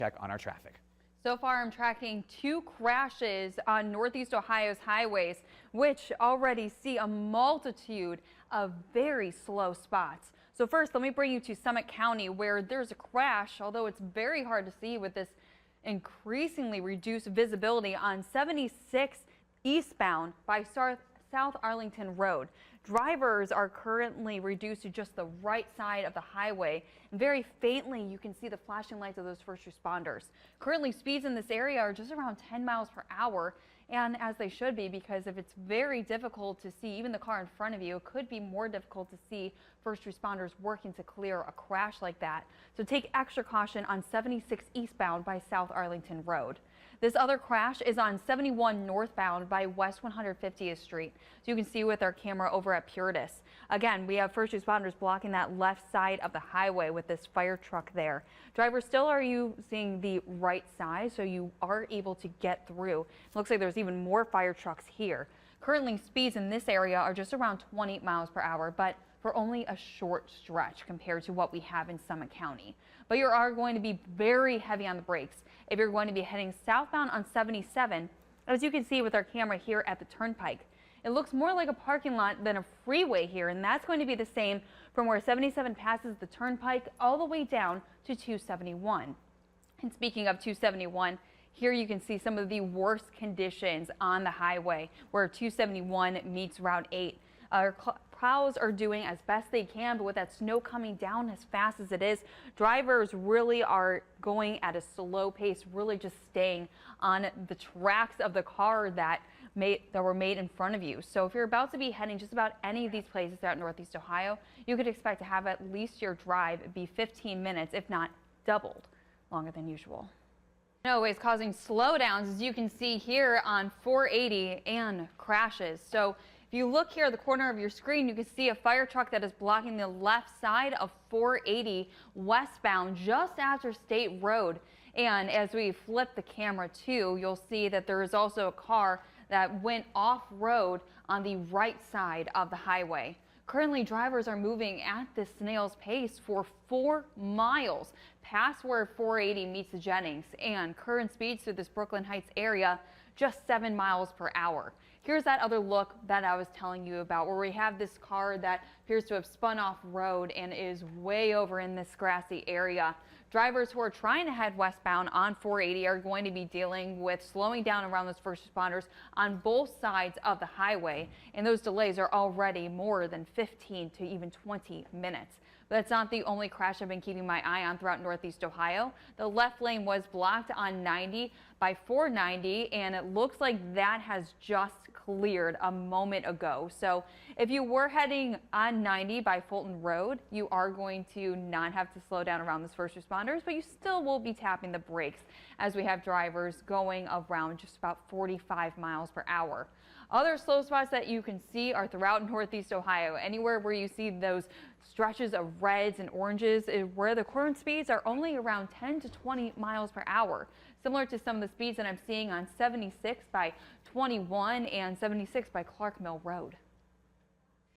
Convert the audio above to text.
check on our traffic. So far, I'm tracking 2 crashes on Northeast Ohio's highways, which already see a multitude of very slow spots. So first, let me bring you to Summit County, where there's a crash, although it's very hard to see with this increasingly reduced visibility on 76 eastbound by South Arlington Road. Drivers are currently reduced to just the right side of the highway. And very faintly, you can see the flashing lights of those first responders. Currently, speeds in this area are just around 10 miles per hour, and as they should be, because if it's very difficult to see even the car in front of you, it could be more difficult to see first responders working to clear a crash like that. So take extra caution on 76 eastbound by South Arlington Road. This other crash is on 71 northbound by West 150th Street. So you can see with our camera over at Puritas. Again, we have first responders blocking that left side of the highway with this fire truck there. Drivers still are using the right side, so you are able to get through. It looks like there's even more fire trucks here. Currently, speeds in this area are just around 20 miles per hour, but for only a short stretch compared to what we have in Summit County. But you are going to be very heavy on the brakes if you're going to be heading southbound on 77, as you can see with our camera here at the Turnpike. It looks more like a parking lot than a freeway here, and that's going to be the same from where 77 passes the Turnpike all the way down to 271. And speaking of 271, here you can see some of the worst conditions on the highway where 271 meets Route 8. Our plows are doing as best they can, but with that snow coming down as fast as it is, drivers really are going at a slow pace, really just staying on the tracks of the car that were made in front of you. So if you're about to be heading just about any of these places throughout Northeast Ohio, you could expect to have at least your drive be 15 minutes, if not doubled longer than usual. No is causing slowdowns, as you can see here on 480 and crashes. So if you look here at the corner of your screen, you can see a fire truck that is blocking the left side of 480 westbound just after State Road. And as we flip the camera too, you'll see that there is also a car that went off-road on the right side of the highway. Currently, drivers are moving at this snail's pace for 4 miles past where 480 meets the Jennings, and current speeds through this Brooklyn Heights area just 7 miles per hour. Here's that other look that I was telling you about, where we have this car that appears to have spun off road and is way over in this grassy area. Drivers who are trying to head westbound on 480 are going to be dealing with slowing down around those first responders on both sides of the highway, and those delays are already more than 15 to even 20 minutes. But that's not the only crash I've been keeping my eye on throughout Northeast Ohio. The left lane was blocked on 90 by 490, and it looks like that has just cleared a moment ago. So if you were heading on 90 by Fulton Road, you are going to not have to slow down around those first responders, but you still will be tapping the brakes as we have drivers going around just about 45 miles per hour. Other slow spots that you can see are throughout Northeast Ohio. Anywhere where you see those stretches of reds and oranges is where the current speeds are only around 10 to 20 miles per hour, similar to some of the speeds that I'm seeing on 76 by 21 and 76 by Clark Mill Road.